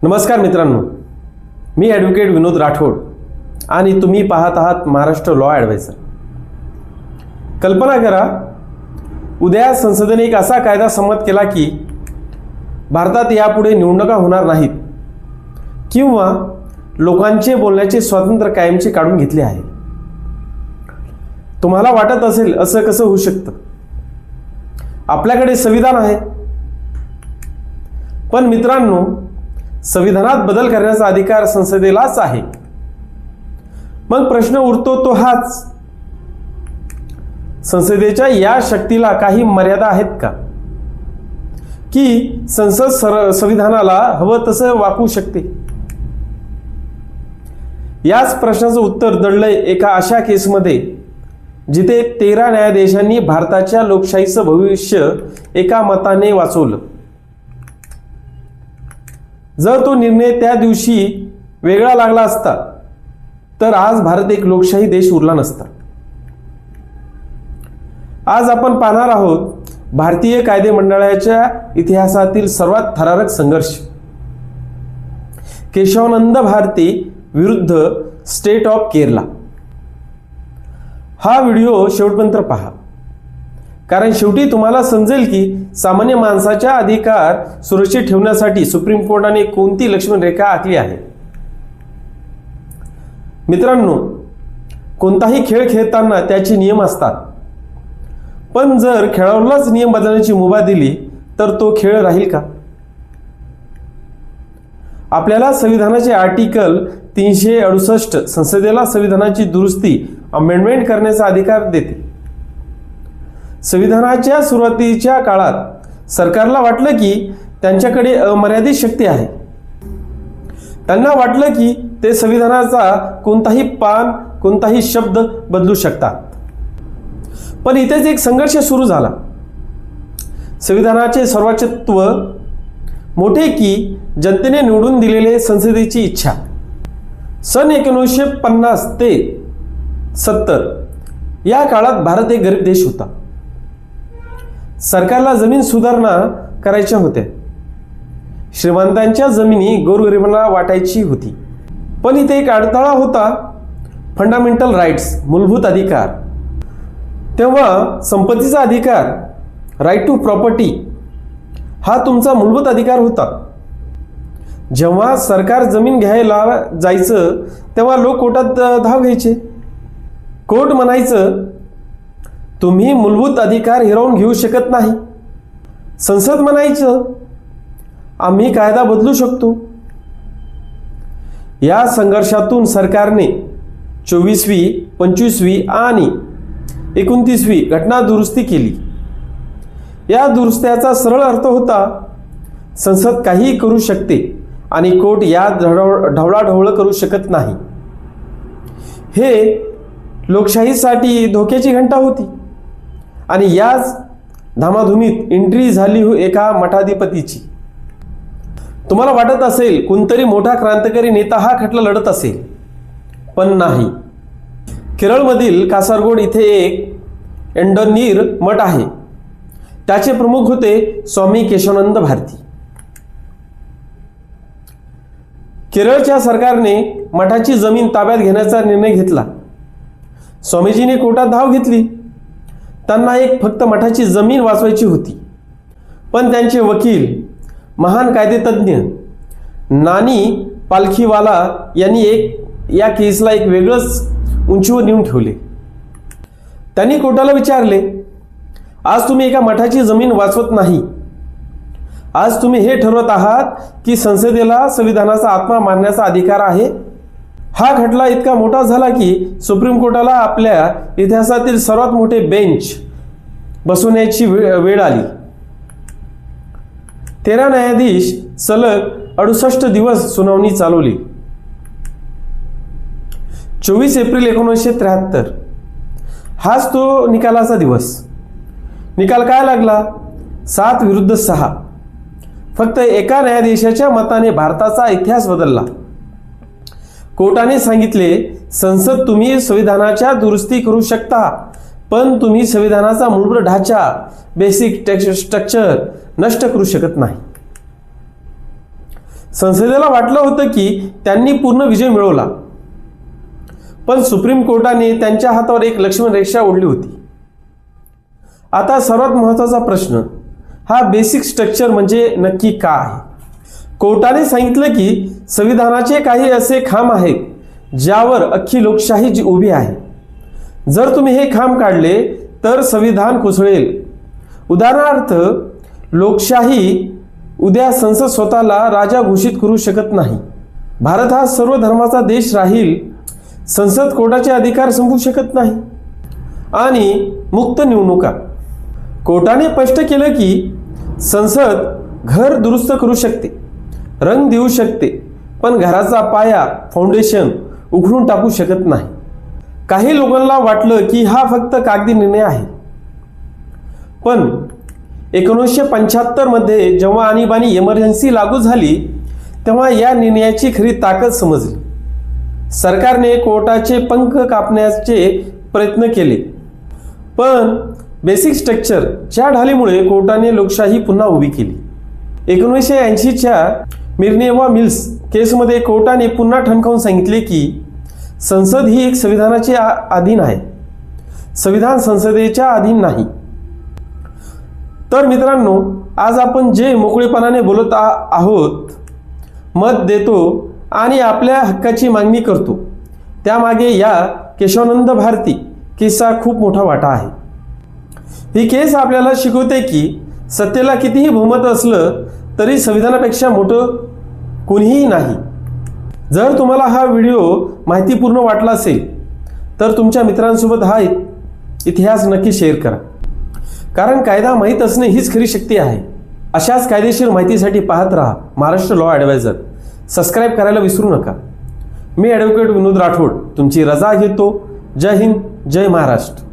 नमस्कार मित्रांनो, मी ॲडव्होकेट विनोद राठोड आणि तुम्ही पाहत आहात महाराष्ट्र लॉ ॲडवायझर. कल्पना करा, उद्या संसदेने एक असा कायदा संमत केला की भारतात यापुढे निवडणुका होणार नाहीत किंवा लोकांचे बोलण्याचे स्वातंत्र्य कायमचे काढून घेतले आहे. तुम्हाला वाटत असेल असं कसं होऊ शकतं? आपल्याकडे संविधान आहे. पण मित्रांनो, संविधानात बदल करण्याचा अधिकार संसदेलाच आहे. मग प्रश्न उरतो तो हाच, संसदेच्या या शक्तीला काही मर्यादा आहेत का, की संसद संविधानाला हवं तसं वाकू शकते? याच प्रश्नाचं उत्तर दडलंय एका अशा केसमध्ये जिथे 13 न्यायाधीशांनी भारताच्या लोकशाहीचं भविष्य एका मताने वाचवलं. जर तो निर्णय त्या दिवशी वेगळा लागला असता तर आज भारत एक लोकशाही देश उरला नसता. आज आपण पाहणार आहोत भारतीय कायदे मंडळाच्या इतिहासातील सर्वात थरारक संघर्ष, केशवानंद भारती विरुद्ध स्टेट ऑफ केरला. हा व्हिडिओ शेवटपर्यंत पहा, कारण शेवटी तुम्हाला समजेल की सामान्य माणसाच्या अधिकार सुरक्षित ठेवण्यासाठी सुप्रीम कोर्टाने कोणती लक्ष्मण रेखा आखली आहे. मित्रांनो, कोणताही खेळ खेळताना त्याचे नियम असतात, पण जर खेळाडूलाच नियम बदलण्याची मुभा दिली तर तो खेळ राहील का? आपल्याला संविधानाचे आर्टिकल 368 संसदेला संविधानाची दुरुस्ती अमेंडमेंट करण्याचा अधिकार देते. संविधानाच्या सुरुवातीच्या काळात सरकारला वाटलं की त्यांच्याकडे अमर्यादित शक्ती आहे. त्यांना वाटलं की ते संविधानाचा कोणताही पान, कोणताही शब्द बदलू शकतात. पण इथेच एक संघर्ष सुरू झाला. संविधानाचे सर्वोच्चत्व मोठे की जनतेने निवडून दिलेले संसदेची इच्छा. सन 1950 ते 70 या काळात भारत एक गरीब देश होता. सरकारला जमीन सुधारणा करायच्या होत्या. श्रीमंतांच्या जमिनी गोरगरिबांना वाटायची होती. पण इथे एक अडथळा होता, फंडामेंटल राईट्स, मूलभूत अधिकार. तेव्हा संपत्तीचा अधिकार, राईट टू प्रॉपर्टी, हा तुमचा मूलभूत अधिकार होता. जेव्हा सरकार जमीन घ्यायला जायचं तेव्हा लोक कोर्टात धाव घ्यायचे. कोर्ट म्हणायचं, तुम्ही मूलभूत अधिकार हिरावून घेऊ शकत नाही. संसद म्हणायचं, आम्ही कायदा बदलू शकतो. या संघर्षातून सरकारने 24वी, 25वी आणि 29वी घटना दुरुस्ती केली. या दुरुस्त्याचा सरळ अर्थ होता, संसद काहीही करू शकते आणि कोर्ट यात ढवळाढवळ करू शकत नाही. हे लोकशाहीसाठी धोक्याची घंटा होती. आणि याच धामाधुमीत एंट्री झाली एका मठाधिपतीची. तुम्हाला वाटत असेल कोणतरी मोठा क्रांतिकारी नेता हा खटला लढत असेल, पण नाही. केरळमधील कासारगोड इथे एक एंडोनीर मठ आहे. त्याचे प्रमुख होते स्वामी केशवानंद भारती. केरळच्या सरकारने मठाची जमीन ताब्यात घेण्याचा निर्णय घेतला. स्वामीजीने कोर्टात धाव घेतली. त्यांना एक फक्त मठाची जमीन वाचवायची होती. पण त्यांचे वकील, महान कायदेतज्ञ नानी पालखीवाला यांनी या केसला एक वेगळंच उंचीवर नेऊन ठेवले. त्यांनी कोर्टाला विचारले, आज तुम्ही एका मठाची जमीन वाचवत नाही. आज तुम्ही हे ठरवत आहात की संसदेला संविधानाचा आत्मा मानण्याचा अधिकार आहे. हा खटला इतका मोठा झाला की सुप्रीम कोर्टाला आपल्या इतिहासातील सर्वात मोठे बेंच बसवण्याची वेळ आली. 13 न्यायाधीश सलग 68 दिवस सुनावणी चालवली. 24 एप्रिल 1973 हाच तो निकालाचा दिवस. निकाल काय लागला? 7 विरुद्ध 6. फक्त एका न्यायाधीशाच्या मताने भारताचा इतिहास बदलला. कोर्टाने सांगितले, संसद तुम्ही संविधानाच्या दुरुस्ती करू शकता, पण तुम्ही संविधानाचा मूलभूत ढाचा, बेसिक स्ट्रक्चर नष्ट करू शकत नाही. संसदेला वाटलं होतं की त्यांनी पूर्ण विजय मिळवला, पण सुप्रीम कोर्टाने त्यांच्या हातावर एक लक्ष्मण रेषा ओढली होती. आता सर्वात महत्त्वाचा प्रश्न, हा बेसिक स्ट्रक्चर म्हणजे नक्की काय आहे? कोर्टाने सांगितलं की संविधानाचे काही असे खांब आहेत ज्यावर अख्खी लोकशाही जी उभी आहे. जर तुम्ही हे खांब काढले तर संविधान कोसळेल. उदाहरणार्थ, लोकशाही उद्या संसद स्वतःला राजा घोषित करू शकत नाही. भारत हा सर्व धर्माचा देश राहील. संसद कोर्टाचे अधिकार संपवू शकत नाही. आणि मुक्त निवडणुका, कोर्टाने स्पष्ट केलं की संसद घर दुरुस्त करू शकते, रंग देऊ शकते, पण घराचा पाया फाउंडेशन उघडून टाकू शकत नाही. काही लोकांना वाटलं की हा फक्त कागदी निर्णय आहे, पण 1975 मध्ये जेव्हा आणीबाणी इमर्जन्सी लागू झाली तेव्हा या निर्णयाची खरी ताकद समजली. सरकारने कोर्टाचे पंख कापण्याचे प्रयत्न केले, पण बेसिक स्ट्रक्चरच्या ढालीमुळे कोर्टाने लोकशाही पुन्हा उभी केली. 1980च्या मिर्नेवा मिल्स केसमध्ये कोर्टाने पुन्हा ठणकावून सांगितले की संसद ही एक संविधानाचे अधीन आहे, संविधान संसदेच्या अधीन नाही. तर मित्रांनो, आज आपण जे मोकळेपणाने बोलत आहोत, मत देतो आणि आपल्या हक्काची मागणी करतो, त्यामागे या केशवानंद भारती केसचा खूप मोठा वाटा आहे. ही केस आपल्याला शिकवते की सत्तेला कितीही बहुमत असलं तरी संविधानापेक्षा मोठं कोणीही नाही. जर तुम्हाला हा व्हिडिओ माहितीपूर्ण वाटला असेल तर तुमच्या मित्रांसोबत हा इतिहास नक्की शेअर करा, कारण कायदा माहीत असणे हीच खरी शक्ती आहे. अशाच कायदेशीर माहितीसाठी पाहत राहा महाराष्ट्र लॉ ॲडवायझर. सबस्क्राईब करायला विसरू नका. मी ॲडव्होकेट विनोद राठोड तुमची रजा घेतो. जय हिंद, जय महाराष्ट्र.